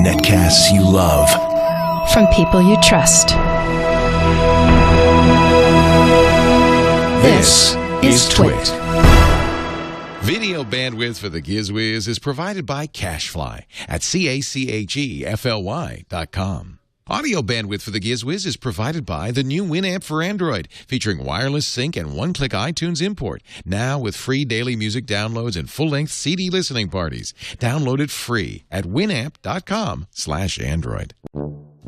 Netcasts you love. From people you trust. This is TWiT. Video bandwidth for the GizWiz is provided by CacheFly at CacheFly.com. Audio bandwidth for the GizWiz is provided by the new Winamp for Android, featuring wireless sync and one-click iTunes import. Now with free daily music downloads and full-length CD listening parties. Download it free at winamp.com/Android.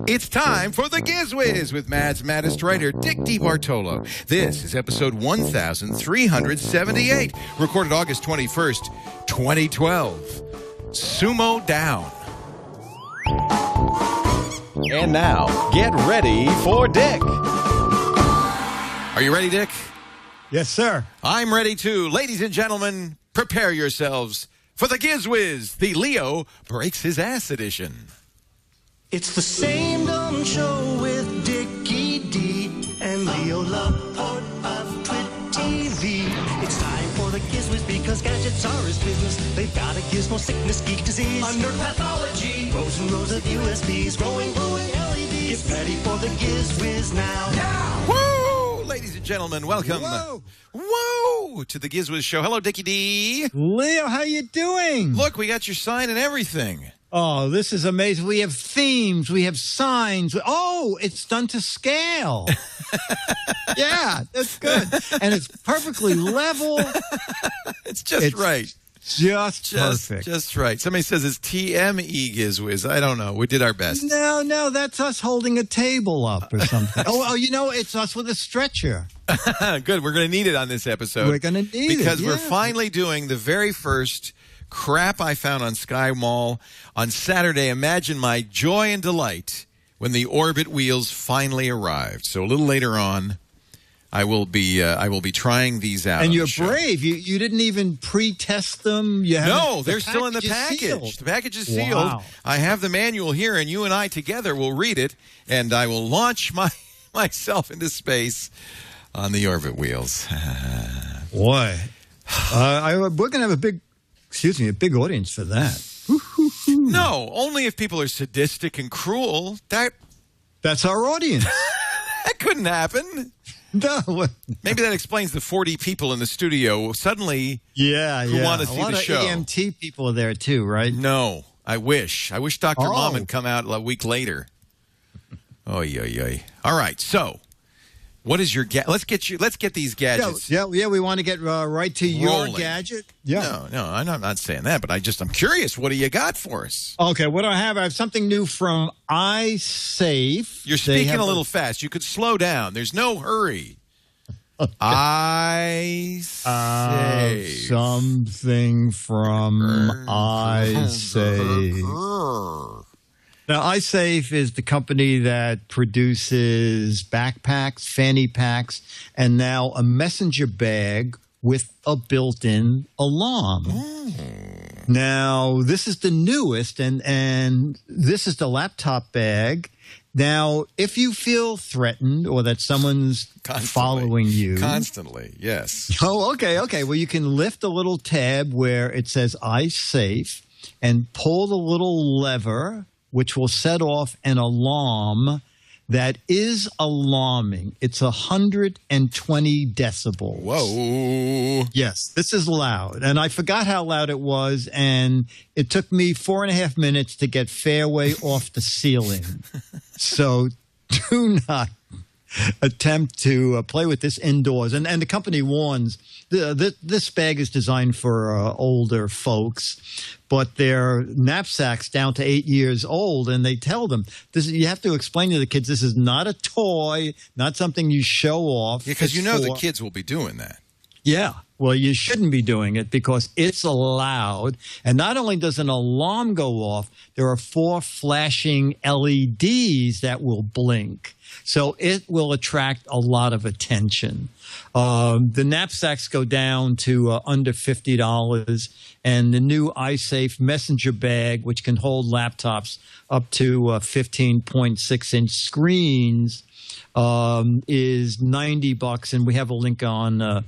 It's time for the GizWiz with Mad's maddest writer, Dick DeBartolo. This is episode 1378, recorded August 21st, 2012. Sumo Down. And now, get ready for Dick. Are you ready, Dick? Yes, sir. I'm ready too. Ladies and gentlemen, prepare yourselves for the GizWiz, the Leo Breaks His Ass edition. It's the same dumb show with Dickie D and Leo Laporte of TWiT TV. It's time for the GizWiz because gadgets are his business. They've got a gizmo sickness, geek disease, under pathology, rows and rows of USBs, glowing LEDs. Get ready for the GizWiz now. Woo! Ladies and gentlemen, welcome. Whoa. Woo! To the GizWiz show. Hello, Dickie D. Leo, how you doing? Look, we got your sign and everything. Oh, this is amazing. We have themes. We have signs. Oh, it's done to scale. Yeah, that's good. And it's perfectly level. It's just right. Just perfect. Just right. Somebody says it's TME GizWiz. I don't know. We did our best. No, that's us holding a table up or something. It's us with a stretcher. Good. We're going to need it on this episode. We're going to need it. Because we're finally doing the very first crap I found on Sky Mall on Saturday. Imagine my joy and delight when the orbit wheels finally arrived. So a little later on, I will be trying these out. And you're the brave. You didn't even pre-test them. No, they're still in the package. Sealed. The package is sealed. Wow. I have the manual here, and you and I together will read it, and I will launch myself into space on the orbit wheels. Boy, we're going to have a big audience for that. No, only if people are sadistic and cruel. That's our audience. That couldn't happen. No. Maybe that explains the 40 people in the studio suddenly who want to see the show. A lot of EMT people are there too, right? No, I wish. I wish Dr. Mom had come out a week later. Oy. All right, so what is your let's get these gadgets. Yeah, we want to get right to rolling. Your gadget. Yeah. No, I'm not saying that, but I'm curious. What do you got for us? Okay, what do I have? I have something new from iSafe. You're speaking a little fast. You could slow down. There's no hurry. Okay. iSafe. Something from iSafe. Now, iSafe is the company that produces backpacks, fanny packs, and now a messenger bag with a built-in alarm. Now, this is the newest, and this is the laptop bag. Now, if you feel threatened or that someone's following you. Constantly, yes. Oh, okay. Well, you can lift a little tab where it says iSafe and pull the little lever, which will set off an alarm that is alarming. It's 120 decibels. Whoa. Yes, this is loud. And I forgot how loud it was, and it took me 4.5 minutes to get fairway off the ceiling. So do not attempt to play with this indoors. And the company warns, this bag is designed for older folks, but their knapsacks down to 8 years old, and they tell them, you have to explain to the kids, this is not a toy, not something you show off. Because the kids will be doing that. Yeah. Well, you shouldn't be doing it because it's loud. And not only does an alarm go off, there are 4 flashing LEDs that will blink. So it will attract a lot of attention. The knapsacks go down to under $50, and the new iSafe messenger bag, which can hold laptops up to 15.6-inch screens, is $90, and we have a link on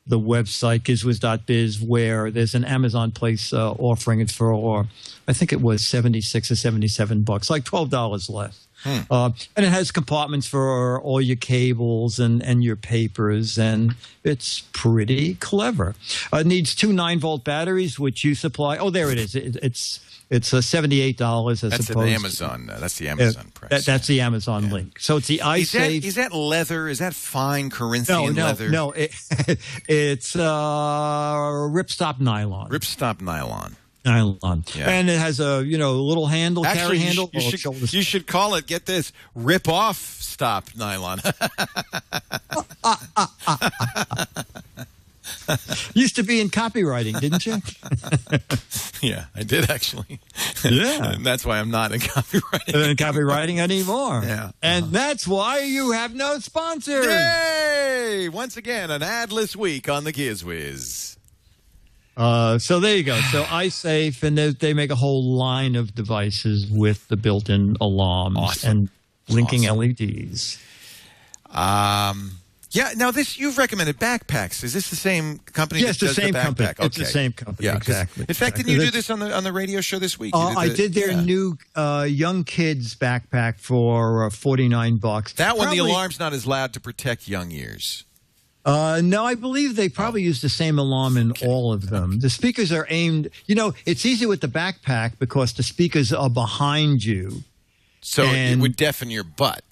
the website GizWiz.Biz, where there's an Amazon place offering it for, I think it was $76 or $77, like $12 less. And it has compartments for all your cables and your papers, and it's pretty clever. It needs 2 9-volt batteries, which you supply. Oh, there it is. It's $78 as that's opposed. Amazon. That's the Amazon price. That's the Amazon link. So it's the iSafe. Is that leather? Is that fine Corinthian leather? No. It's ripstop nylon. Ripstop nylon. Yeah. And it has a little handle, Actually, carry handle. You should call it. Get this: rip off stop nylon. Used to be in copywriting, didn't you? Yeah, I did actually. Yeah, and that's why I'm not in copywriting. In copywriting anymore. Yeah, and that's why you have no sponsors. Yay! Once again, an adless week on the Giz Wiz. So there you go. So iSafe, and they make a whole line of devices with the built-in alarms and blinking LEDs. Yeah. Now you've recommended backpacks. Is this the same company? Yes, that does the same the company. backpack? Okay. It's the same company. Yeah, exactly. In fact, didn't you do this on the radio show this week? I did their new young kids backpack for $49. That one, the alarm's not as loud to protect young ears. No, I believe they probably use the same alarm in all of them. The speakers are aimed, it's easy with the backpack because the speakers are behind you. So it would deafen your butt.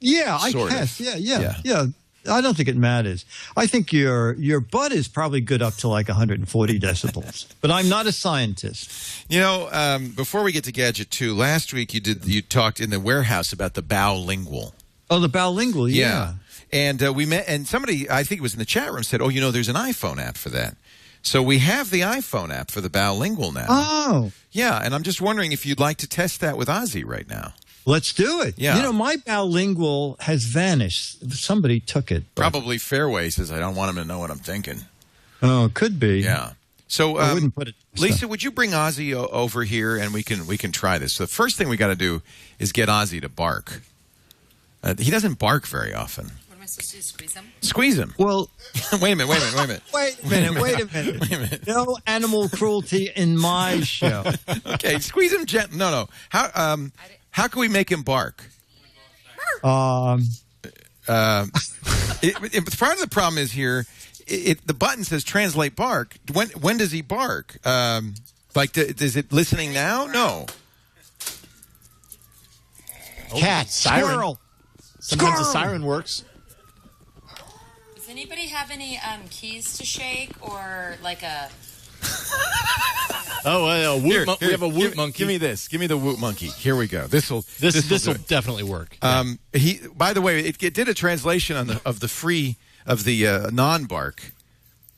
Yeah, I guess. Yeah. I don't think it matters. I think your butt is probably good up to like 140 decibels. But I'm not a scientist. Before we get to Gadget 2, last week you talked in the warehouse about the bowlingual. Oh, the bowlingual, yeah. And we met, and somebody, I think it was in the chat room, said, there's an iPhone app for that. So we have the iPhone app for the bowlingual now. Oh. Yeah, and I'm just wondering if you'd like to test that with Ozzy right now. Let's do it. Yeah. My bowlingual has vanished. Somebody took it. Probably Fairway says, I don't want him to know what I'm thinking. Oh, it could be. Yeah. So, I wouldn't put it. Lisa, would you bring Ozzy over here and we can try this? So the first thing we got to do is get Ozzy to bark. He doesn't bark very often. What am I supposed to do? Squeeze him? Squeeze him. Well, wait a minute. Wait a minute. No animal cruelty in my show. Okay, squeeze him gently. No. How can we make him bark? Part of the problem is here, the button says translate bark. When does he bark? Is it listening now? No. Cat, squirrel. Sometimes the siren works. Does anybody have any keys to shake or like a... we have a Woot monkey. Give me this. Give me the Woot monkey. Here we go. This will definitely work. By the way, it did a translation of the non-bark.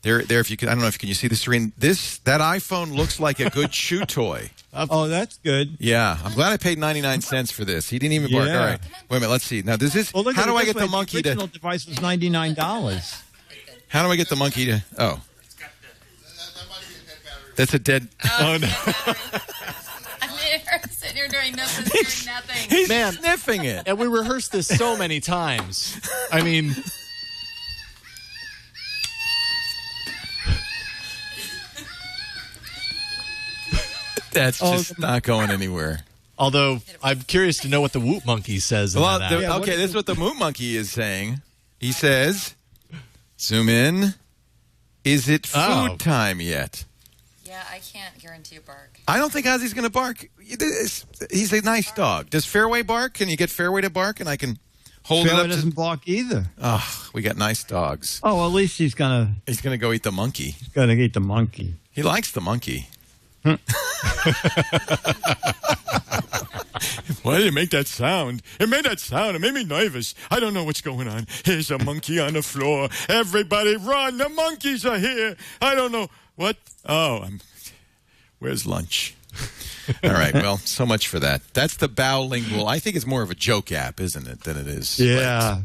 There. If you can, I don't know if you see the screen. That iPhone looks like a good shoe toy. Oh, that's good. Yeah, I'm glad I paid 99 cents for this. He didn't even bark. Yeah. All right, wait a minute. Let's see. Now, Well, how do I get the monkey the original device was $99. How do I get the monkey to? Oh. That's a dead. Oh no! I'm sitting here doing nothing, hearing nothing. He's sniffing it. And we rehearsed this so many times. I mean, that's just not going anywhere. Although I'm curious to know what the Woot monkey says. Well, this is what the Woot monkey is saying. He says, "Zoom in. Is it food time yet?" Yeah, I can't guarantee a bark. I don't think Ozzy's going to bark. He's a nice dog. Does Fairway bark? Can you get Fairway to bark? And I can hold Fairway it up. Doesn't bark either. Oh, we got nice dogs. Oh, well, at least he's gonna go eat the monkey. He's gonna eat the monkey. He likes the monkey. Why did it make that sound? It made that sound. It made me nervous. I don't know what's going on. Here's a monkey on the floor. Everybody run. The monkeys are here. I don't know. What? Oh, where's lunch? All right. Well, so much for that. That's the Bowlingual. I think it's more of a joke app, isn't it, than it is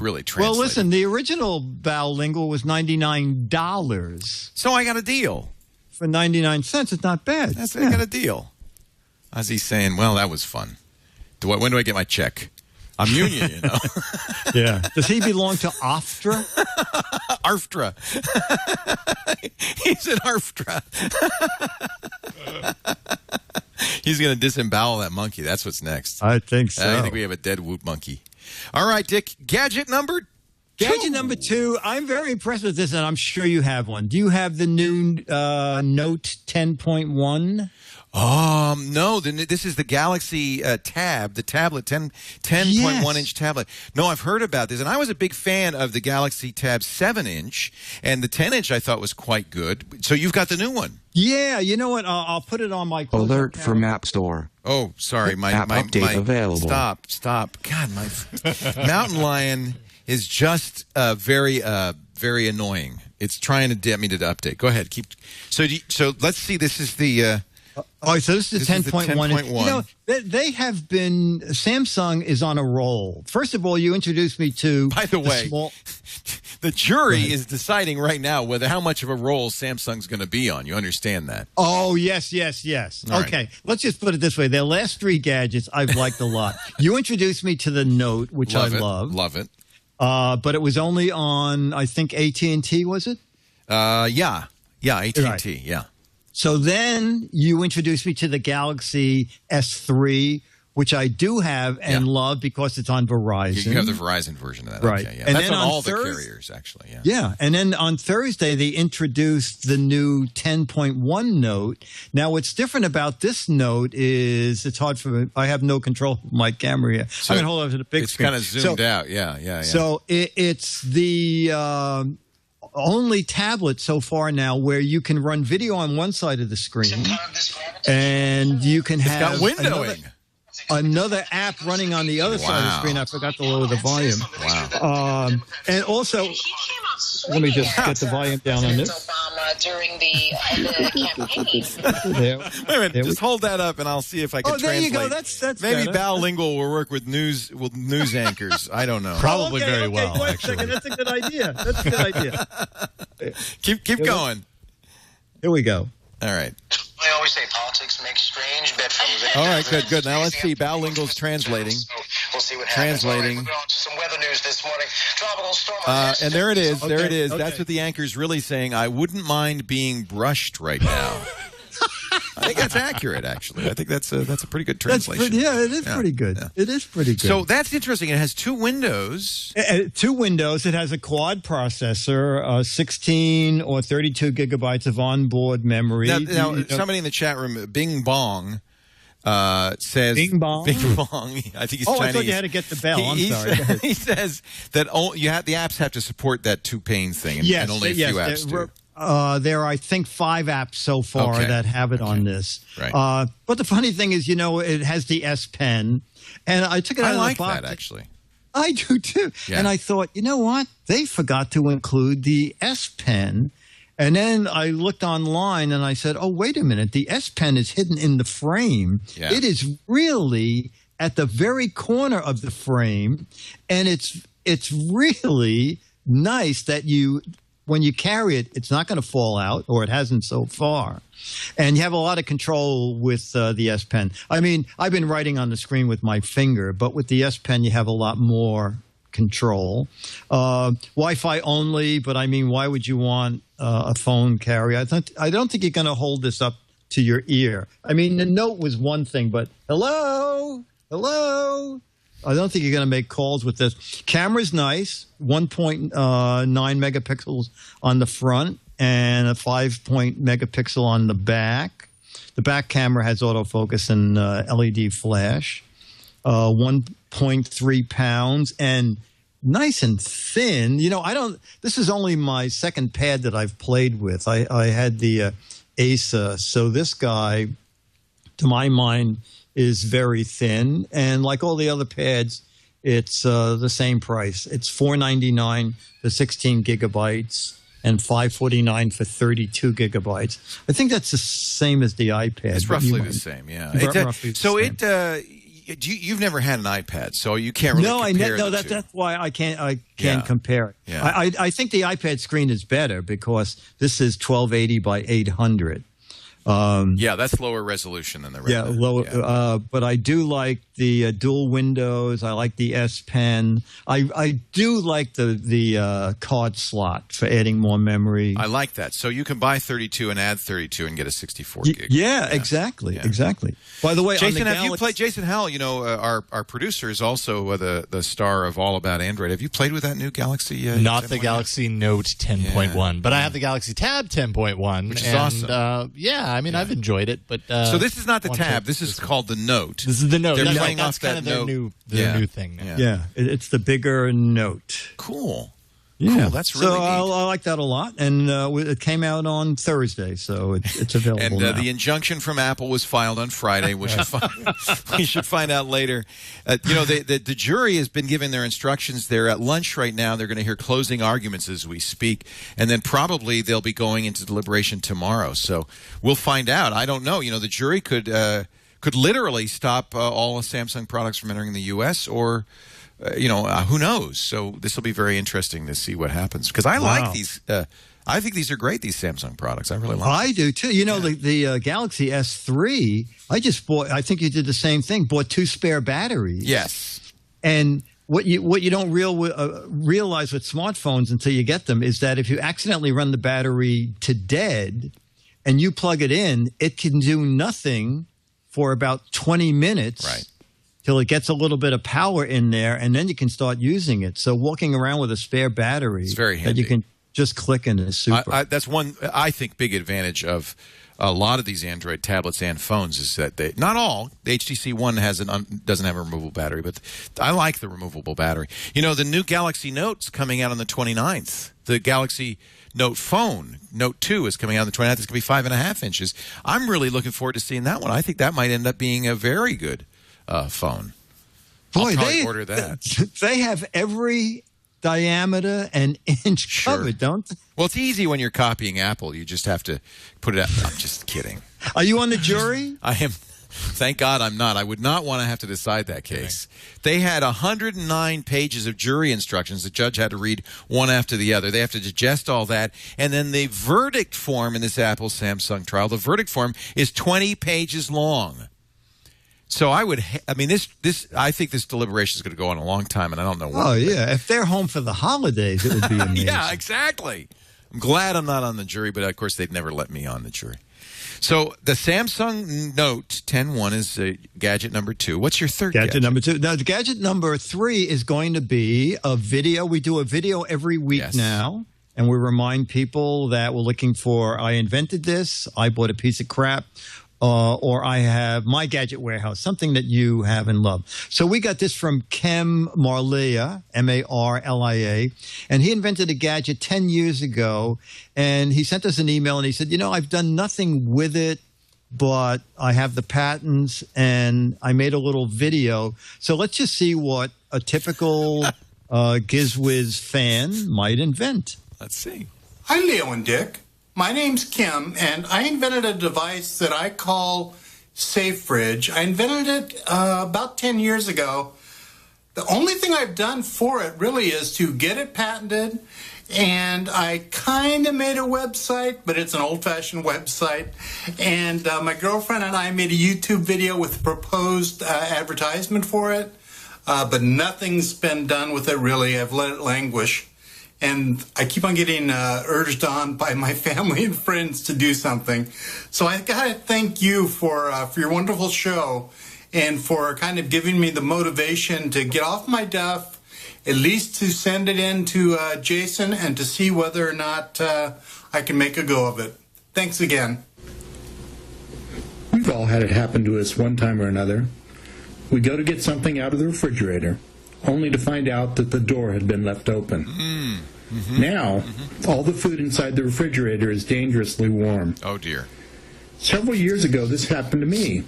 really translated. Well, listen, the original Bowlingual was $99. So I got a deal. For 99 cents, it's not bad. I got a deal. Ozzy's saying, well, that was fun. When do I get my check? I'm union, you know. Yeah. Does he belong to AFTRA? ARFTRA. He's an ARFTRA. He's going to disembowel that monkey. That's what's next. I think so. I think we have a dead Woot monkey. All right, Dick. Gadget number 2. Gadget number 2. I'm very impressed with this, and I'm sure you have one. Do you have the new Note 10.1? No. This is the Galaxy Tab, the tablet, 10.1-inch tablet. No, I've heard about this, and I was a big fan of the Galaxy Tab 7-inch, and the 10-inch I thought was quite good. So you've got the new one. Yeah, you know what? I'll put it on my alert from App Store. Oh, sorry, my update available. Stop. God, my Mountain Lion is just very annoying. It's trying to get me to update. Go ahead, So let's see. This is the. So this is the 10.1. You know, they have been. Samsung is on a roll. First of all, you introduced me to. By the way, the jury is deciding right now how much of a role Samsung's going to be on. You understand that? Oh, yes. All Okay, right. let's just put it this way. Their last 3 gadgets I've liked a lot. You introduced me to the Note, which I love. Love it. But it was only on, I think, AT&T, was it? Yeah, AT&T, Right. yeah. So then you introduced me to the Galaxy S3, which I do have and love because it's on Verizon. You have the Verizon version of that. Right. Okay, yeah. And That's then on on all the carriers, actually. Yeah. Yeah. And then on Thursday, they introduced the new 10.1 Note. Now, what's different about this Note is it's hard for me. I have no control of my camera here. So I'm going to hold up to the big screen. It's kind of zoomed out. Yeah. So it's the only tablet so far now where you can run video on one side of the screen and you can have got windowing. Another app running on the other side of the screen. I forgot to lower the volume. Wow. And also, let me just get the volume down on this. During the campaign. Wait a minute. Just hold that up, and I'll see if I can there translate. you go. That's maybe better. Bilingual will work with news anchors. I don't know. Probably very well, Wait a actually. second. That's a good idea. That's a good idea. Keep going. Here we go. All right. I always say politics makes strange bedfellows. All right. Good. Now let's see. Bilingual's translating. We'll see what happens. Translating. All right, we're on to some weather news this morning. Tropical storm. And there it is. There it is. Okay. That's what the anchor's really saying. I wouldn't mind being brushed right now. I think that's accurate, actually. I think that's a pretty good translation. It is pretty good. Yeah. It is pretty good. So that's interesting. It has 2 windows. 2 windows. It has a quad processor, 16 or 32 gigabytes of onboard memory. Now, somebody in the chat room, Bing Bong, says Bing Bong? Bing Bong. I think he's Chinese. I thought you had to get the bell. I'm sorry. He says that the apps have to support that 2-pane thing, and only a few apps do. There are, I think, 5 apps so far that have it on this. Right. But the funny thing is, it has the S Pen, and I took it out of the box. I like that, actually. I do too. Yeah. And I thought, you know what? They forgot to include the S Pen. And then I looked online and I said, oh, wait a minute. The S Pen is hidden in the frame. Yeah. It is really at the very corner of the frame. And it's really nice that when you carry it, it's not going to fall out, or it hasn't so far. And you have a lot of control with the S Pen. I mean, I've been writing on the screen with my finger, but with the S Pen, you have a lot more control. Wi-Fi only, but I mean, why would you want a phone carrier? I don't think you're going to hold this up to your ear. I mean, the Note was one thing, but hello? I don't think you're going to make calls with this. Camera's nice, 1.9 megapixels on the front and a 5 megapixel on the back. The back camera has autofocus and LED flash. 1.3 pounds and nice and thin. This is only my second pad that I've played with. I had the Asa. So this guy, to my mind, is very thin, and like all the other pads, it's the same price. It's $499 for 16 gigabytes and $549 for 32 gigabytes. I think that's the same as the iPad. It's roughly the same, yeah. You've never had an iPad, so you can't really compare the two. That's why I can't compare it. Yeah. I think the iPad screen is better because this is 1280 by 800. Yeah, that's lower resolution than the Yeah, Red. lower. But I do like the dual windows. I like the S Pen. I do like the card slot for adding more memory. I like that. So you can buy 32 and add 32 and get a 64 gig. Yeah, exactly, exactly. By the way, Jason, on the have you played? Jason Howell, you know, our producer is also the star of All About Android. Have you played with that new Galaxy? Not the Galaxy Note 10.1, but I have the Galaxy Tab 10.1, which is awesome. Yeah, I mean, I've enjoyed it, but so this is not the Tab. This is called the Note. This is the Note. They're That's playing that's off kind that of their Note. new thing now. Yeah, it's the bigger Note. Cool. Yeah, cool. That's really so neat. I like that a lot, and it came out on Thursday, so it's available and now. the injunction from Apple was filed on Friday. We should find out later. You know, the jury has been given their instructions. They're at lunch right now. They're going to hear closing arguments as we speak, and then probably they'll be going into deliberation tomorrow. So we'll find out. I don't know. You know, the jury could literally stop all Samsung products from entering the U.S. or who knows? So this will be very interesting to see what happens because I like these. I think these are great. These Samsung products, I really like. I do too. You know, the Galaxy S3. I just bought. I think you did the same thing. Bought 2 spare batteries. Yes. And what you don't realize with smartphones until you get them is that if you accidentally run the battery to dead, and you plug it in, it can do nothing for about 20 minutes. Right. Till it gets a little bit of power in there, and then you can start using it. So walking around with a spare battery that you can just click in is super. That's one, I think, big advantage of a lot of these Android tablets and phones is that they, not all, the HTC One doesn't have a removable battery, but I like the removable battery. You know, the new Galaxy Note's coming out on the 29th. The Galaxy Note phone, Note 2, is coming out on the 29th. It's going to be 5.5 inches. I'm really looking forward to seeing that one. I think that might end up being a very good phone. Boy, they order that. They have every diameter and inch covered, don't they? Well, it's easy when you're copying Apple. You just have to put it out. I'm just kidding. Are you on the jury? I am. Thank God I'm not. I would not want to have to decide that case. They had 109 pages of jury instructions. The judge had to read one after the other. They have to digest all that. And then the verdict form in this Apple-Samsung trial, the verdict form is 20 pages long. So I think this deliberation is going to go on a long time, and I don't know when. Oh, yeah. If they're home for the holidays, it would be amazing. Yeah, exactly. I'm glad I'm not on the jury, but of course they'd never let me on the jury. So the Samsung Note 10.1 is gadget number 2. What's your third gadget? Gadget number 2. Now, the gadget number 3 is going to be a video. We do a video every week now, and we remind people that we're looking for, I invented this, I bought a piece of crap, or I have my gadget warehouse, something that you have and love. So we got this from Kem Marlia, M-A-R-L-I-A, and he invented a gadget 10 years ago, and he sent us an email, and he said, I've done nothing with it, but I have the patents, and I made a little video. So let's just see what a typical GizWiz fan might invent. Let's see. Hi, Leo and Dick. My name's Kim, and I invented a device that I call Safe Fridge. I invented it about 10 years ago. The only thing I've done for it really is to get it patented, and I kind of made a website, but it's an old-fashioned website. And my girlfriend and I made a YouTube video with a proposed advertisement for it, but nothing's been done with it really. I've let it languish. And I keep on getting urged on by my family and friends to do something. So I got to thank you for your wonderful show and for kind of giving me the motivation to get off my duff, at least to send it in to Jason and to see whether or not I can make a go of it. Thanks again. We've all had it happen to us one time or another. We go to get something out of the refrigerator, only to find out that the door had been left open. Now, all the food inside the refrigerator is dangerously warm. Oh, dear. Several years ago, this happened to me,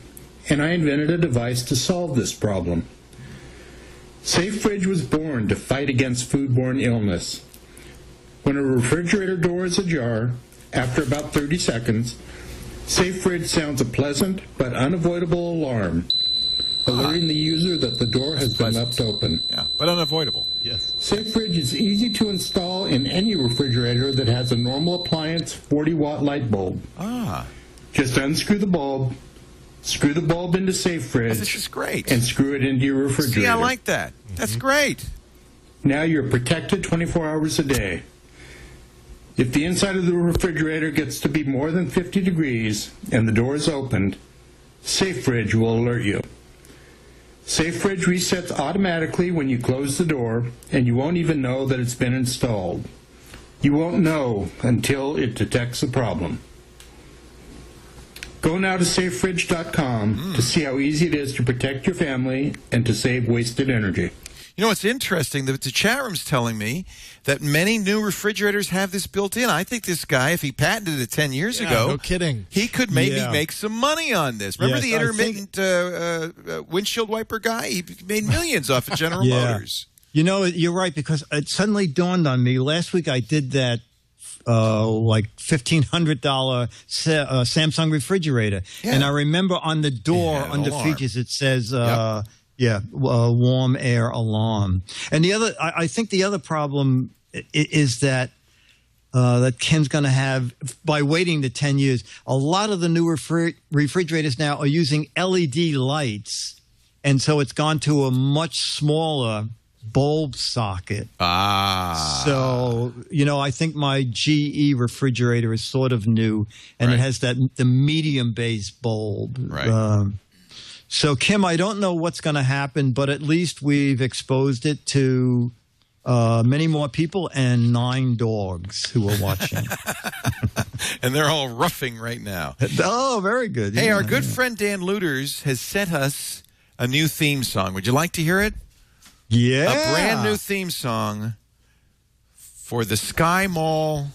and I invented a device to solve this problem. Safe Fridge was born to fight against foodborne illness. When a refrigerator door is ajar, after about 30 seconds, Safe Fridge sounds a pleasant but unavoidable alarm, alerting the user that the door has been left open. Yeah, but unavoidable. Yes. Safe Fridge is easy to install in any refrigerator that has a normal appliance 40-watt light bulb. Just unscrew the bulb, screw the bulb into Safe Fridge. This is great. And screw it into your refrigerator. See, I like that. That's great. Now you're protected 24 hours a day. If the inside of the refrigerator gets to be more than 50 degrees and the door is opened, Safe Fridge will alert you. Safe Fridge resets automatically when you close the door, and you won't even know that it's been installed. You won't know until it detects a problem. Go now to safefridge.com to see how easy it is to protect your family and to save wasted energy. You know, it's interesting that the chat room's telling me that many new refrigerators have this built in. I think this guy, if he patented it 10 years ago, no kidding, he could maybe make some money on this. Remember the intermittent windshield wiper guy? He made millions off of General Motors. You know, you're right, because it suddenly dawned on me. Last week I did that like $1,500 Samsung refrigerator. And I remember on the door, under features, it says... warm air alarm. And the other, I think the other problem is that that Ken's going to have, by waiting the 10 years, a lot of the new refrigerators now are using LED lights, and so it's gone to a much smaller bulb socket. So, you know, I think my GE refrigerator is sort of new, and it has the medium base bulb. Right. So, Kim, I don't know what's going to happen, but at least we've exposed it to many more people and 9 dogs who are watching. And they're all roughing right now. Oh, very good. Hey, our good friend Dan Luters has sent us a new theme song. Would you like to hear it? Yeah. A brand new theme song for the Sky Mall.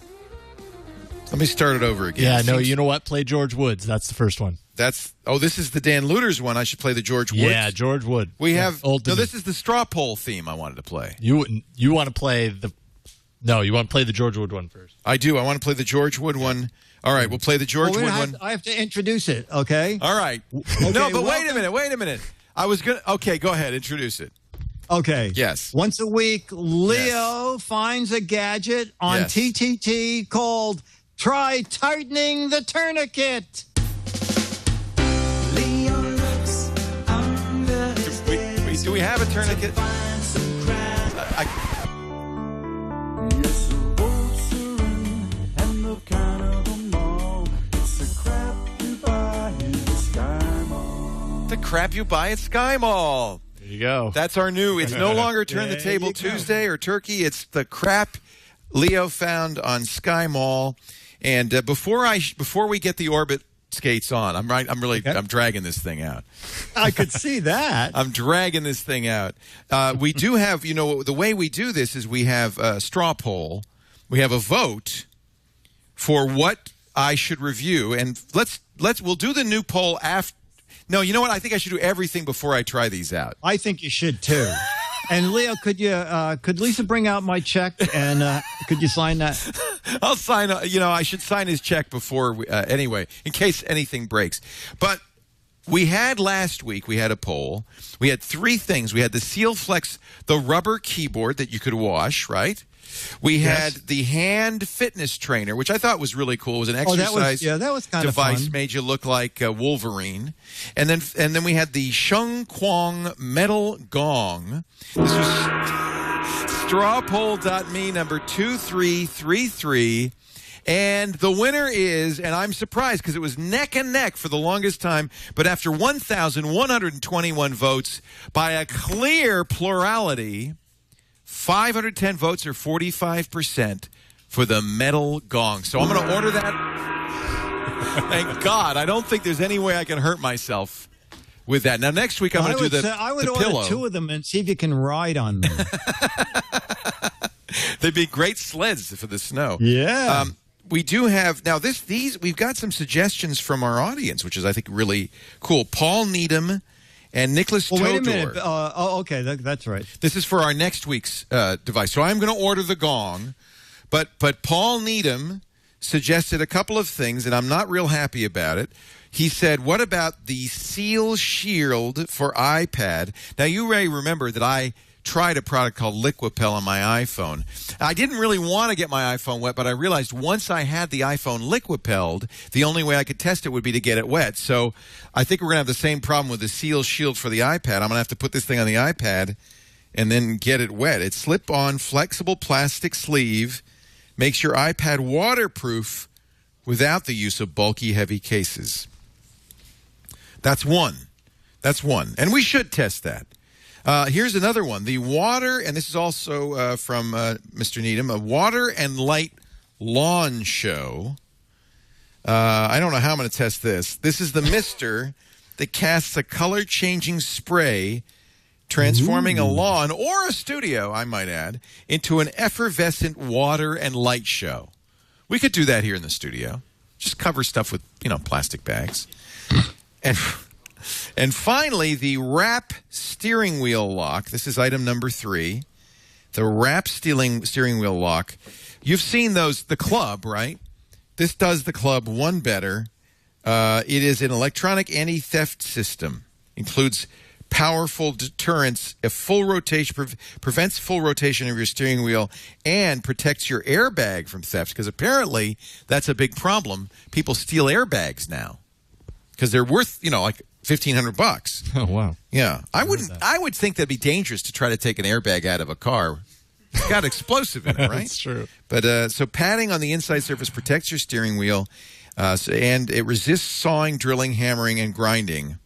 Let me start it over again. Yeah, no, you know what? Play George Woods. That's the first one. This is the Dan Luters one. I should play the George Woods. Yeah, George Wood. We have this is the straw poll theme I wanted to play. You want to play you want to play the George Wood one first. I do. I want to play the George Wood one. All right, we'll play the George Wood one. I have to introduce it, okay? All right. Okay, no, but wait a minute. I was going to okay, go ahead, introduce it. Okay. Yes. Once a week, Leo finds a gadget on TTT called Try Tightening the Tourniquet. Do we have a tourniquet? The crap you buy at Sky Mall. There you go. That's our new. It's no longer Turn the Table Tuesday or Turkey. It's the crap Leo found on Sky Mall. And before we get the Orbit skates on, I'm dragging this thing out. I could see that. I'm dragging this thing out. We do have, the way we do this is we have a straw poll. We have a vote for what I should review, and we'll do the new poll after. No, you know what? I think I should do everything before I try these out. I think you should too. And Leo, could Lisa bring out my check and could you sign that? I'll sign. I should sign his check before. Anyway, in case anything breaks. But we had last week. We had a poll. We had 3 things. We had the Seal Flex, the rubber keyboard that you could wash, right? We had the hand fitness trainer, which I thought was really cool. It was an exercise that was kind device, of fun. Made you look like Wolverine. And then we had the Sheng Kwang metal gong. This was strawpoll.me number 2333. And the winner is, and I'm surprised because it was neck and neck for the longest time, but after 1,121 votes by a clear plurality, 510 votes or 45% for the metal gong. So I'm going to order that. Thank God. I don't think there's any way I can hurt myself with that. Now, next week I'm going to do the I would the order pillow. 2 of them and see if you can ride on them. They'd be great sleds for the snow. Yeah. We do have now we've got some suggestions from our audience, which is I think really cool. Paul Needham and Nicholas Todor. Wait a minute. Okay, that's right. This is for our next week's device. So I'm going to order the gong, but Paul Needham suggested a couple of things, and I'm not real happy about it. He said, what about the Seal Shield for iPad? Now, you may remember that I tried a product called Liquipel on my iPhone. I didn't really want to get my iPhone wet, but I realized once I had the iPhone Liquipelled, the only way I could test it would be to get it wet. So I think we're going to have the same problem with the Seal Shield for the iPad. I'm going to have to put this thing on the iPad and then get it wet. It's slip-on, flexible plastic sleeve, makes your iPad waterproof without the use of bulky, heavy cases. That's one. And we should test that. Here's another one. The water, and this is also from Mr. Needham, a water and light lawn show. I don't know how I'm going to test this. This is the mister that casts a color-changing spray, transforming a lawn or a studio, I might add, into an effervescent water and light show. We could do that here in the studio. Just cover stuff with, plastic bags. And finally, the wrap steering wheel lock. This is item number 3. The wrap steering wheel lock. You've seen those, the club, right? This does the club one better. It is an electronic anti-theft system. Includes powerful deterrence, a full rotation, prevents full rotation of your steering wheel, and protects your airbag from theft. Because apparently, that's a big problem. People steal airbags now because they're worth, like $1,500. Oh wow! Yeah, I would think that'd be dangerous to try to take an airbag out of a car. It's got explosive in it, right? That's true. But so padding on the inside surface protects your steering wheel, and it resists sawing, drilling, hammering, and grinding.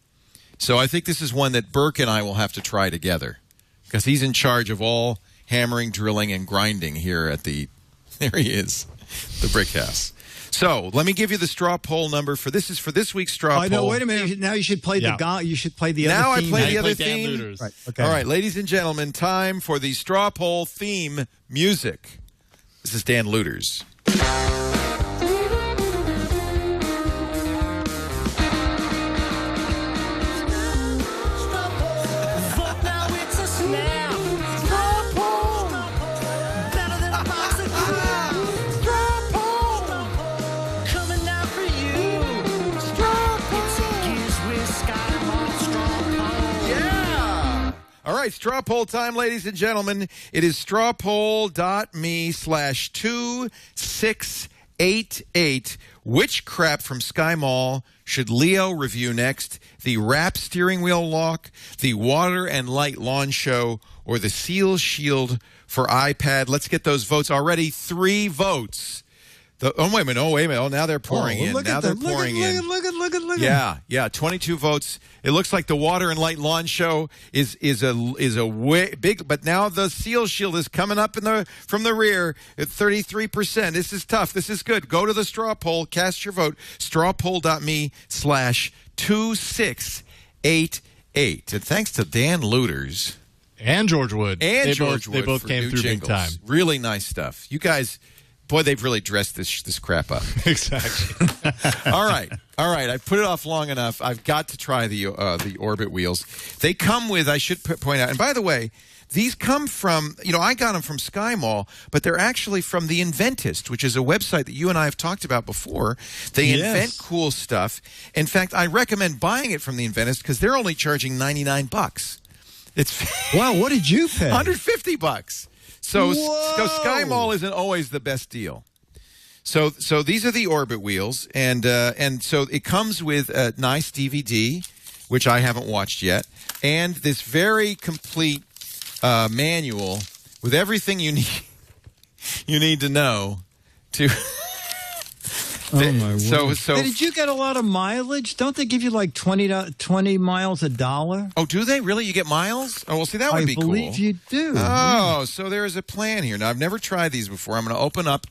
So I think this is one that Burke and I will have to try together because he's in charge of all hammering, drilling, and grinding here at the. There he is, the brick house. So let me give you the straw poll number for this week's straw poll. No, wait a minute. Now you should play the You should play the now other theme. Now I play the other Dan theme. Looters. Right, okay. All right, ladies and gentlemen, time for the straw poll theme music. This is Dan Looters. All right, straw poll time, ladies and gentlemen. It is strawpoll.me/2688. Which crap from Sky Mall should Leo review next? The wrap steering wheel lock, the water and light lawn show, or the Seal Shield for iPad? Let's get those votes already. 3 votes. Oh, wait a minute. Oh, now they're pouring in. Now they're pouring in. Look at. Yeah, 22 votes. It looks like the Water and Light Lawn Show is a way big, but now the Seal Shield is coming up from the rear at 33%. This is tough. This is good. Go to the straw poll, cast your vote. Strawpoll.me/2688. And thanks to Dan Looters and George Wood. They both came through jingles. big time. Really nice stuff. You guys. Boy, they've really dressed this crap up. Exactly. All right. I put it off long enough. I've got to try the Orbit wheels. They come with, I should point out, and by the way, these come from, I got them from Sky Mall, but they're actually from The Inventist, which is a website that you and I have talked about before. They invent cool stuff. In fact, I recommend buying it from The Inventist because they're only charging $99. Wow, what did you pay? $150. So Sky Mall isn't always the best deal. So these are the Orbit wheels, and so it comes with a nice DVD, which I haven't watched yet, and this very complete manual with everything you need to know to. Oh my word! So hey, did you get a lot of mileage? Don't they give you like 20 miles $1? Oh, do they really? You get miles? Oh, well, see, that would be cool. I believe you do. Oh, so there's a plan here. Now, I've never tried these before. I'm going to open up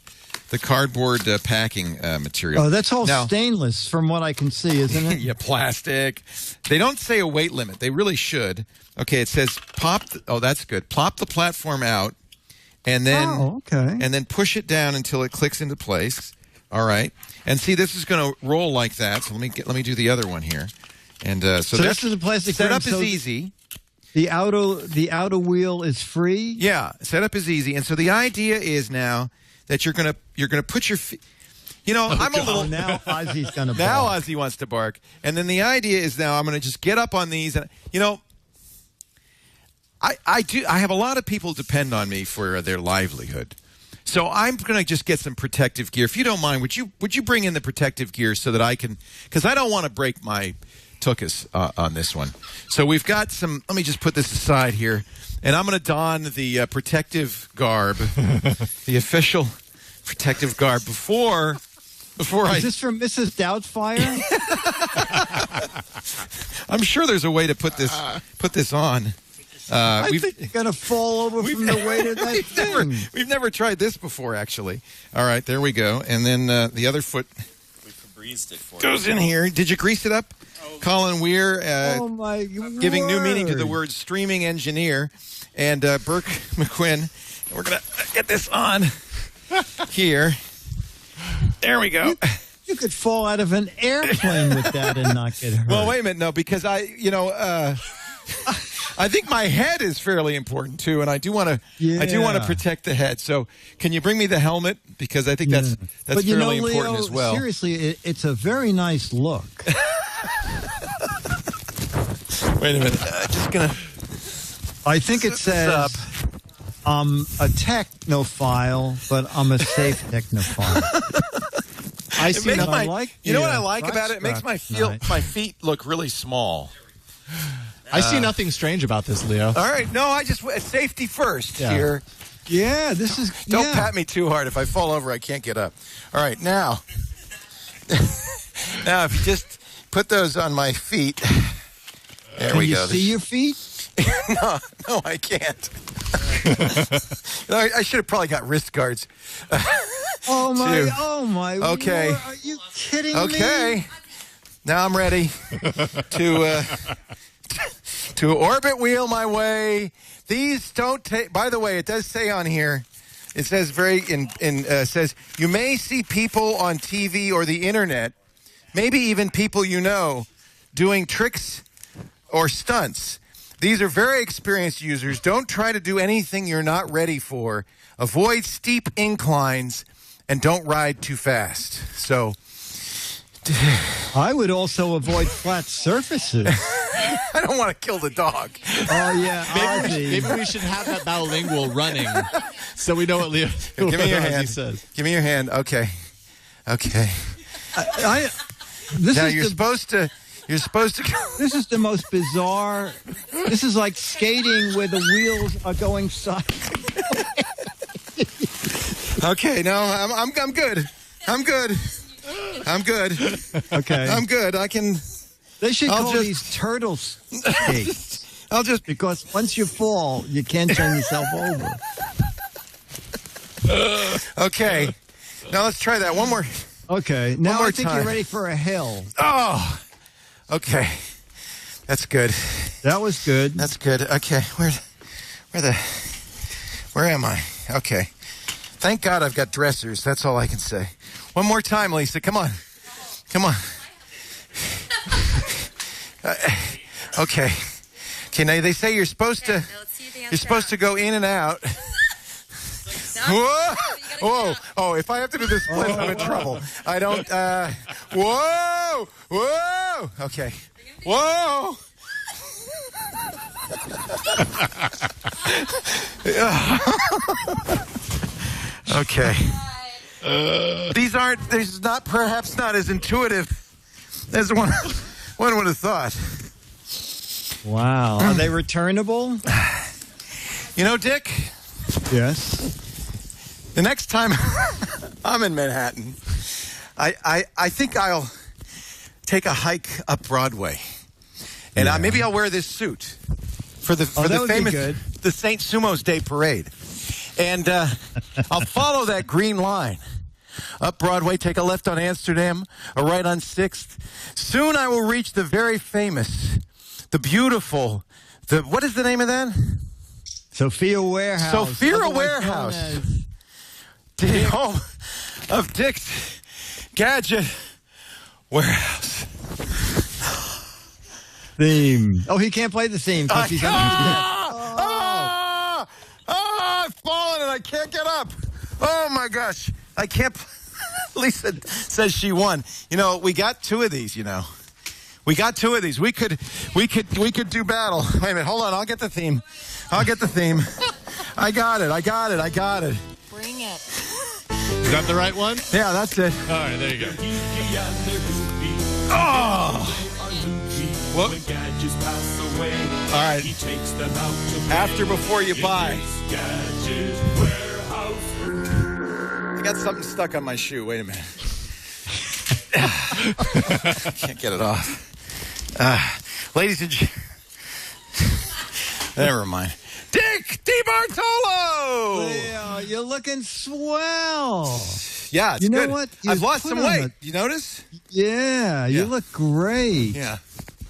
the cardboard packing material. Oh, that's all stainless from what I can see, isn't it? Yeah, plastic. They don't say a weight limit. They really should. Okay, it says pop. That's good. Plop the platform out, and then and then push it down until it clicks into place. All right, and see, this is going to roll like that. So let me do the other one here, and so this is a plastic setup is easy. The outer wheel is free. Yeah, setup is easy, and so the idea is now that you're gonna put your feet. I'm a little now. Ozzy's gonna bark. Now Ozzy wants to bark, and then the idea is now I'm gonna just get up on these, and I have a lot of people depend on me for their livelihood. So I'm going to just get some protective gear. If you don't mind, would you bring in the protective gear so that I can, because I don't want to break my tuchus on this one. So we've got some, let me just put this aside here, and I'm going to don the protective garb, the official protective garb before Is this from Mrs. Doubtfire? I'm sure there's a way to put this on. I think you're going to fall over from the weight of that thing. We've never tried this before, actually. All right, there we go. And then the other foot goes in here. Did you grease it up? Colin Weir giving new meaning to the word streaming engineer. And Burke McQuinn. We're going to get this on here. There we go. You could fall out of an airplane with that and not get hurt. Well, wait a minute. No, because I think my head is fairly important too, and I do want to protect the head. So, can you bring me the helmet? Because I think that's fairly important as well. Seriously, it's a very nice look. Wait a minute. Just gonna. I think it says, "I'm a technophile, but I'm a safe technophile." I see. You know what I like about it? It makes my feet look really small. I see nothing strange about this, Leo. All right, no, safety first here. Yeah, this is. Don't pat me too hard. If I fall over, I can't get up. All right, now if you just put those on my feet, there we go. Can you see your feet? No, I can't. I should have probably got wrist guards. Oh my! Okay. Lord, are you kidding me? Okay. Now I'm ready to orbit wheel my way. These don't take. By the way, it does say on here. It says says you may see people on TV or the internet, maybe even people you know, doing tricks or stunts. These are very experienced users. Don't try to do anything you're not ready for. Avoid steep inclines and don't ride too fast. So I would also avoid flat surfaces. I don't want to kill the dog. Oh, yeah. Maybe we should have that bilingual running so we know what Leo Give me your hand. says. Give me your hand. Okay. You're supposed to go. This is the most bizarre. This is like skating where the wheels are going sideways. Okay, no, I'm good. I'm good. Okay. I'm good. I can. They should call these turtle skates. Because once you fall, you can't turn yourself over. Okay. Now let's try that one more. Okay. Now more I think time. you're ready for a hill. Oh. Okay. That's good. That was good. That's good. Okay. Where am I? Okay. Thank God I've got dressers. That's all I can say. One more time, Lisa. Come on. Okay. Now they say you're supposed to go in and out. Whoa! Whoa! Oh, if I have to do this split, I'm in trouble. I don't. Whoa! Whoa! Okay. Whoa! Okay. This is perhaps not as intuitive as one would have thought. Wow. Are they returnable? You know, Dick? Yes. The next time I'm in Manhattan, I think I'll take a hike up Broadway. And maybe I'll wear this suit for the famous the St. Sumo's Day Parade. And I'll follow that green line up Broadway, take a left on Amsterdam, a right on 6th. Soon I will reach the very famous, the beautiful, what is the name of that? Sophia Warehouse. Sophia Warehouse. The home of Dick's Gadget Warehouse. Theme. Oh, he can't play the theme because he's I've fallen and I can't get up. Oh my gosh. I can't. Lisa says she won. You know, we got 2 of these, you know. We got two of these. We could do battle. Wait a minute. Hold on. I'll get the theme. I got it. Bring it. Is that the right one? Yeah, that's it. All right, there you go. Oh! Well, all right. After, before you buy. I got something stuck on my shoe. Wait a minute. Can't get it off. Ladies and gentlemen. Never mind. Dick DeBartolo! Yeah, you're looking swell. Yeah, it's you know good. what? I've lost some weight. You notice? Yeah, you look great. Yeah.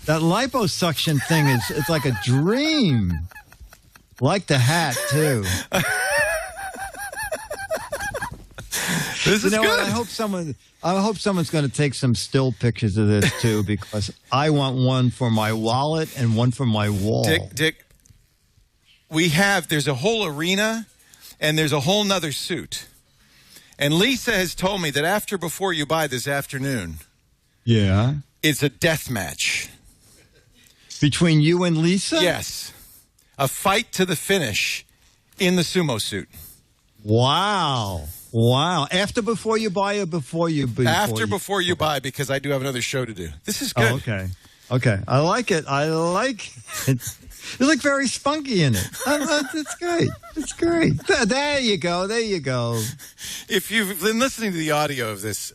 That liposuction thing it's like a dream. Like the hat, too. This is good. What? I hope someone's going to take some still pictures of this, too, because I want one for my wallet and one for my wall. Dick, there's a whole arena and there's a whole nother suit. And Lisa has told me that after before you buy this afternoon, yeah, it's a death match. Between you and Lisa? Yes. A fight to the finish in the sumo suit. Wow. After before you buy or before you buy? After before you buy, because I do have another show to do. This is good. Oh, okay. I like it. You look very spunky in it. It's great. It's great. There you go. If you've been listening to the audio of this,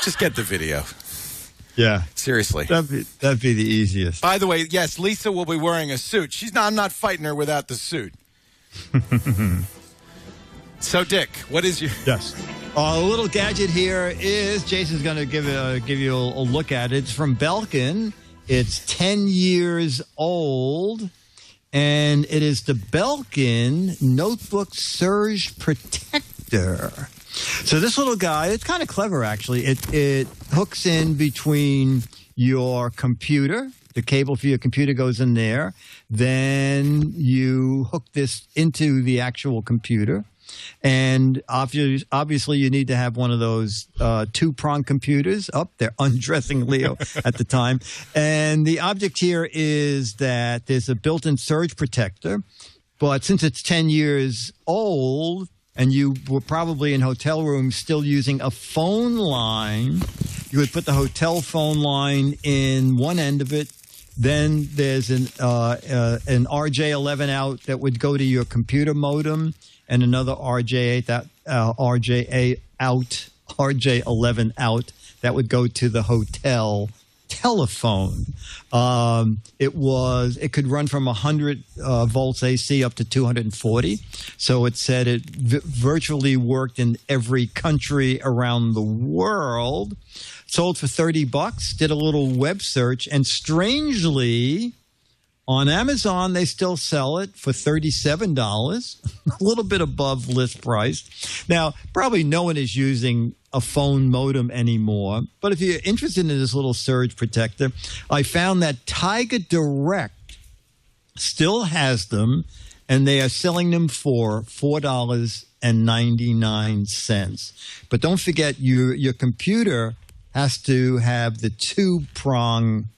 just get the video. Yeah. Seriously. That'd be the easiest. By the way, yes, Lisa will be wearing a suit. I'm not fighting her without the suit. So, Dick, what is your... Yes. A little gadget here is, Jason's going to give you a look at it. It's from Belkin. It's 10 years old, and it is the Belkin Notebook Surge Protector. So this little guy, it's kind of clever, actually. It hooks in between your computer. The cable for your computer goes in there. Then you hook this into the actual computer. And obviously, you need to have one of those two-prong computers. They're undressing Leo at the time. And the object here is that there's a built-in surge protector. But since it's 10 years old and you were probably in hotel rooms still using a phone line, you would put the hotel phone line in one end of it. Then there's an RJ11 out that would go to your computer modem, and another RJ11 out that would go to the hotel telephone. It could run from 100 volts AC up to 240. So it said it virtually worked in every country around the world. Sold for $30. Did a little web search, and strangely, on Amazon, they still sell it for $37, a little bit above list price. Now, probably no one is using a phone modem anymore, but if you're interested in this little surge protector, I found that Tiger Direct still has them, and they are selling them for $4.99. But don't forget, your computer has to have the two-prong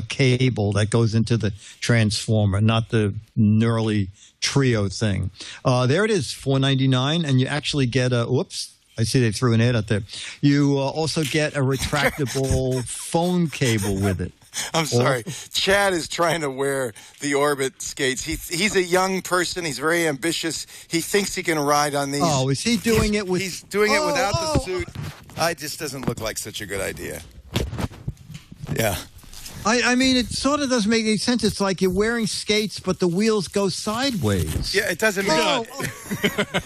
cable that goes into the transformer, not the gnarly trio thing. There it is, $4.99, and you actually get a, whoops, I see they threw an ad out there. You also get a retractable phone cable with it. I'm sorry. Chad is trying to wear the Orbit skates. He's a young person. He's very ambitious. He thinks he can ride on these. Oh, is he doing it with... He's doing it without the suit. It just doesn't look like such a good idea. Yeah. I mean, it sort of doesn't make any sense. It's like you're wearing skates, but the wheels go sideways. Yeah, it doesn't make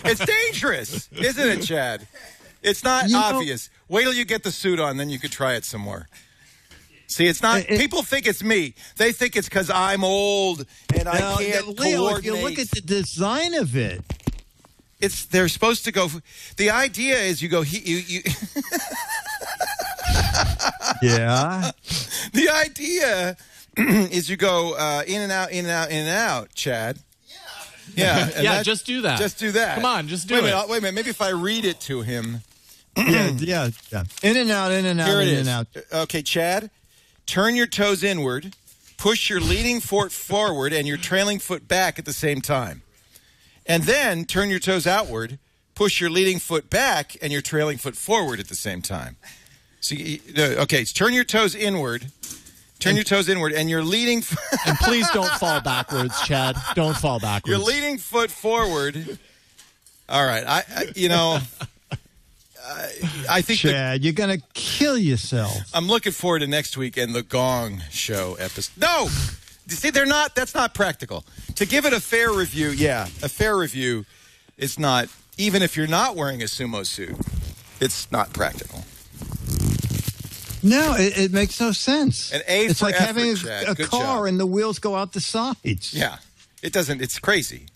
It's dangerous, isn't it, Chad? It's not obvious. Wait till you get the suit on, then you could try it some more. See, it's not. People think it's me. They think it's because I'm old and I can't Leo, coordinate. if you look at the design of it, they're supposed to go. The idea is you go. Yeah. The idea is you go in and out, in and out, in and out, Chad. Yeah. Yeah. Just do that. Just do that. Come on, just do it. Wait a minute. Maybe if I read it to him. Yeah. In and out, in and out, Here it in is. and out. Okay, Chad. turn your toes inward, push your leading foot forward and your trailing foot back at the same time. And then turn your toes outward, push your leading foot back and your trailing foot forward at the same time. So, okay, turn your toes inward. Turn your toes inward, and your leading... And please don't fall backwards, Chad. Don't fall backwards. Your leading foot forward. All right. I think... Chad, you're going to kill yourself. I'm looking forward to next week and the Gong Show episode. No! You see, that's not practical. To give it a fair review, a fair review is not... Even if you're not wearing a sumo suit, it's not practical. No, it makes no sense. It's like having Chad. a Good car job. and the wheels go out the sides. Yeah, it doesn't. It's crazy.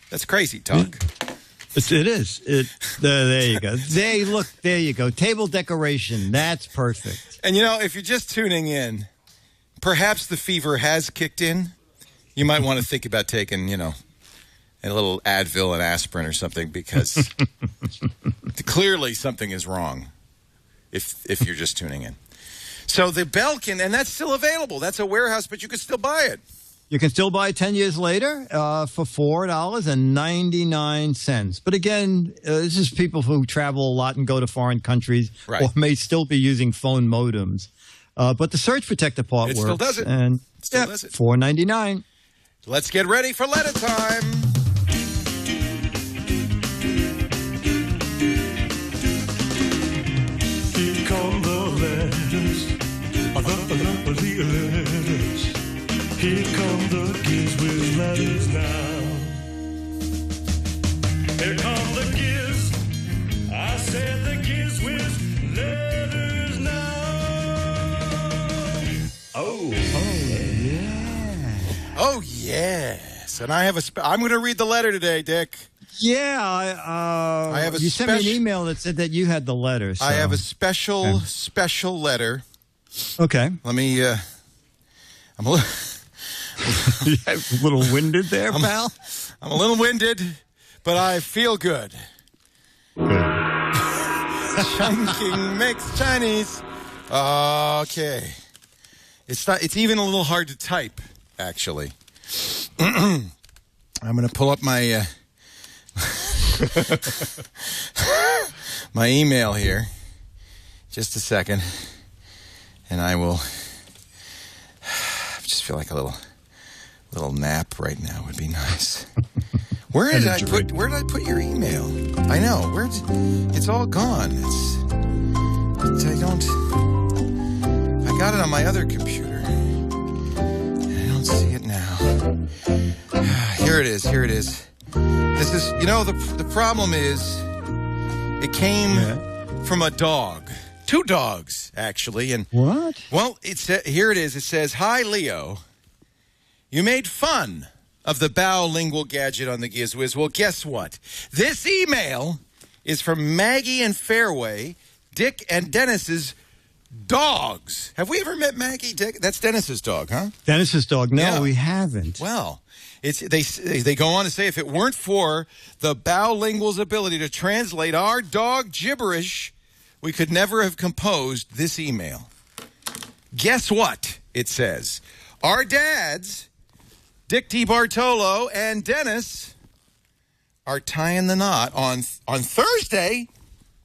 That's crazy talk. It is. There you go. There you go. Table decoration. That's perfect. And if you're just tuning in, perhaps the fever has kicked in. You might want to think about taking, a little Advil and aspirin or something, because clearly something is wrong if you're just tuning in. So the Belkin, and that's still available. That's a warehouse, but you can still buy it. You can still buy it 10 years later for $4.99. But again, this is people who travel a lot and go to foreign countries, right, or may still be using phone modems. But the surge protector part works. Still does it. And still does it. $4.99. Let's get ready for letter time. Here come the letters, the letters. Here come the GizWiz letters now. Here come the Giz. I said the GizWiz letters now. Oh yeah. Oh yes. And I have I'm going to read the letter today, Dick. Yeah, I have you sent me an email that said that you had the letter. So. I have a special letter. Okay. Let me. I'm a little. A little winded there, pal. I'm a little winded, but I feel good. Chunking makes Chinese. Okay. It's even a little hard to type, actually. I'm going to pull up my my email here. Just a second. And I will just feel like a little nap right now would be nice. Where did I put your email? I know. It's all gone. I got it on my other computer. I don't see it now. Here it is. This is, the problem is it came from a dog. 2 dogs, actually. And what? Well, here it is. It says, "Hi, Leo. You made fun of the bilingual gadget on the GizWiz. Well, guess what? This email is from Maggie and Fairway, Dick and Dennis's dogs. Have we ever met Maggie, Dick? That's Dennis's dog, huh? Dennis's dog. No, Yeah. we haven't. Well, they go on to say, if it weren't for the bilingual's ability to translate our dog gibberish, we could never have composed this email. Guess what? It says, our dads, Dick DeBartolo and Dennis, are tying the knot on Thursday.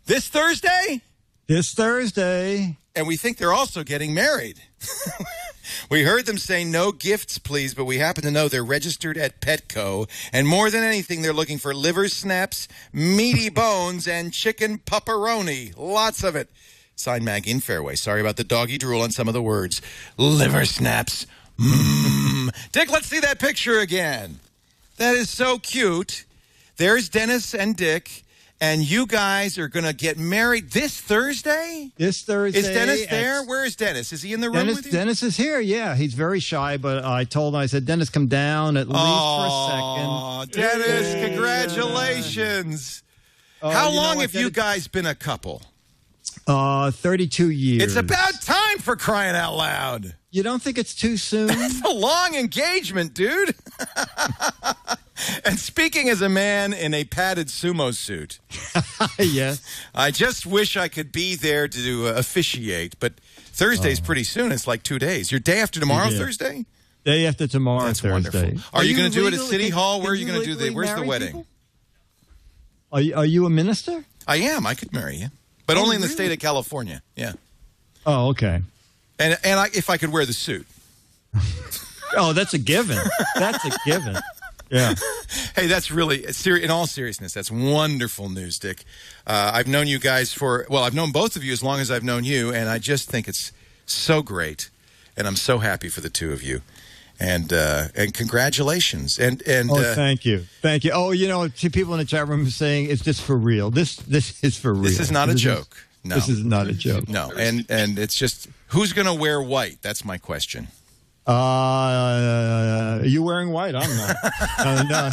This Thursday? This Thursday. And we think they're also getting married. We heard them say no gifts, please, but we happen to know they're registered at Petco. And more than anything, they're looking for liver snaps, meaty bones, and chicken pepperoni. Lots of it. Signed, Maggie and Fairway. Sorry about the doggy drool on some of the words. Liver snaps. Dick, let's see that picture again. That is so cute. There's Dennis and Dick. And you guys are going to get married this Thursday? This Thursday. Is Dennis there? Where is Dennis? Is he in the room with you? Dennis is here, yeah. He's very shy, but I told him, I said, Dennis, come down at least for a second. Oh, Dennis, congratulations. How long have you guys been a couple? 32 years. It's about time, for crying out loud. You don't think it's too soon? It's a long engagement, dude. And speaking as a man in a padded sumo suit. Yes. I just wish I could be there to officiate, but Thursday's pretty soon. It's like 2 days. Your day after tomorrow, Thursday? Day after tomorrow, That's Thursday. wonderful. Are you going to do it at City Hall? Where are you going to do the? Where's the wedding? Are you a minister? I am. I could marry you, but only in the state of California. Yeah. Oh, okay. And if I could wear the suit. Oh, that's a given. That's a given. Yeah. Hey, that's really, in all seriousness, that's wonderful news, Dick. I've known you guys I've known both of you as long as I've known you, and I just think it's so great, and I'm so happy for the two of you. And congratulations. And thank you. Oh, to people in the chat room saying it's just for real. This is for real. This is not a joke. No. This is not a joke. No. And it's just, who's going to wear white? That's my question. Are you wearing white? I'm not. No.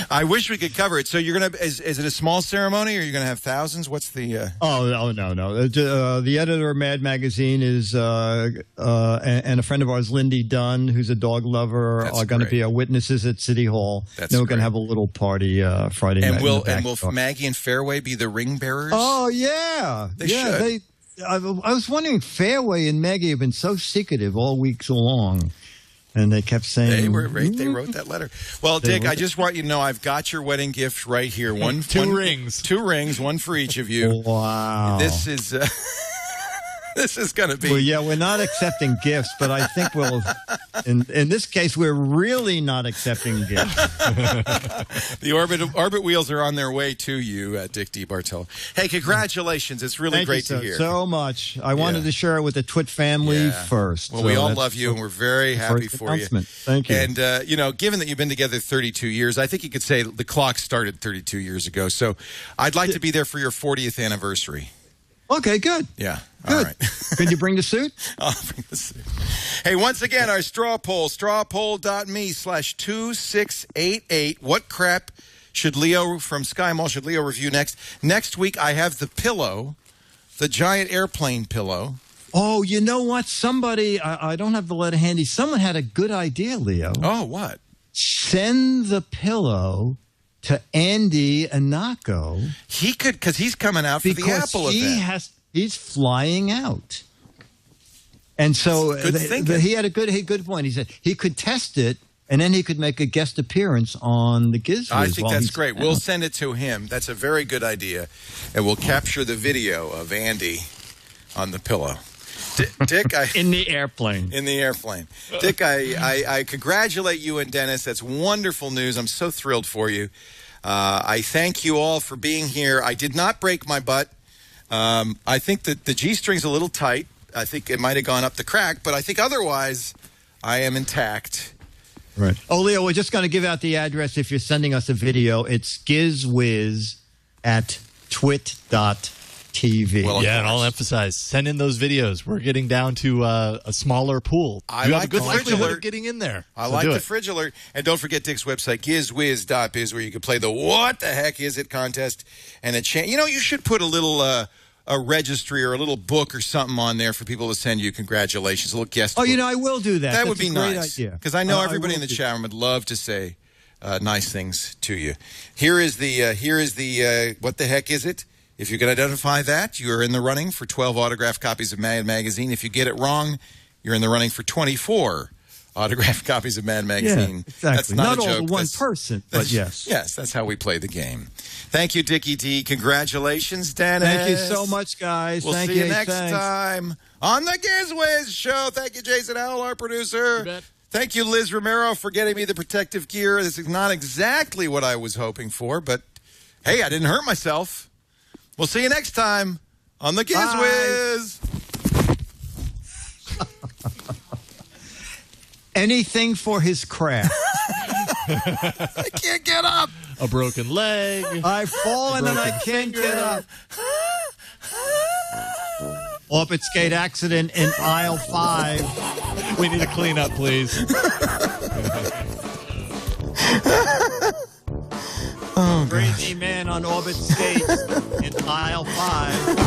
I wish we could cover it. So you're going to, is it a small ceremony or are you going to have thousands? What's the... Oh, no. The editor of Mad Magazine is, and a friend of ours, Lindy Dunn, who's a dog lover, are going to be our witnesses at City Hall. That's then we're going to have a little party Friday night. And will Maggie and Fairway be the ring bearers? Oh, yeah. They should. I was wondering, Fairway and Maggie have been so secretive all weeks long, and they kept saying they wrote that letter. Well, Dick, I just want you to know I've got your wedding gift right here. Two rings, one for each of you. Wow, this is this is going to be. Well, yeah, we're not accepting gifts, but I think in this case, we're really not accepting gifts. The orbit wheels are on their way to you, Dick DeBartolo. Hey, congratulations! It's really great to hear. So much. I wanted to share it with the TWiT family first. Well, we all love you, and we're very happy for you. Thank you. And given that you've been together 32 years, I think you could say the clock started 32 years ago. So, I'd like to be there for your 40th anniversary. Okay, good. Yeah. Good. All right. Can you bring the suit? I'll bring the suit. Hey, once again, our straw poll, strawpoll.me/2688. What crap should Leo from Sky Mall review next? Next week, I have the pillow, the giant airplane pillow. Oh, you know what? Somebody, I don't have the letter handy. Someone had a good idea, Leo. Oh, what? Send the pillow to Andy Anako. He could, because he's coming out for the Apple event. He's flying out. And so he had a good point. He said he could test it, and then he could make a guest appearance on the GizWiz. I think that's great. We'll send it to him. That's a very good idea. And we'll capture the video of Andy on the pillow. Dick, in the airplane. In the airplane. Dick, I congratulate you and Dennis. That's wonderful news. I'm so thrilled for you. I thank you all for being here. I did not break my butt. I think that the G-string's a little tight. I think it might have gone up the crack, but I think otherwise I am intact. Right. Oh, Leo, we're just going to give out the address if you're sending us a video. It's GizWiz@twit.tv. Well, and I'll emphasize, send in those videos. We're getting down to a smaller pool. You have a good likelihood of getting in there. I like the fridge alert. And don't forget Dick's website, GizWiz.Biz, where you can play the What the Heck Is It contest. And you should put a little... a registry or a little book or something on there for people to send you congratulations, a little guest book. I will do that. That would be nice. Because I know everybody in the chat room would love to say nice things to you. Here is the What the Heck Is It? If you can identify that, you're in the running for 12 autographed copies of Mad Magazine. If you get it wrong, you're in the running for 24 autographed copies of Mad Magazine. Yeah, exactly. That's not a joke. All one person, but yes. Yes, that's how we play the game. Thank you, Dickie D. Congratulations, Dennis. Thank you so much, guys. We'll see you next time on the GizWiz Show. Thank you, Jason Howell, our producer. Thank you, Liz Romero, for getting me the protective gear. This is not exactly what I was hoping for, but hey, I didn't hurt myself. We'll see you next time on the GizWiz. Anything for his craft. I can't get up. A broken leg. I've fallen and I can't get up. Orbit skate accident in aisle 5. We need a cleanup, please. Crazy man on orbit skates in aisle 5.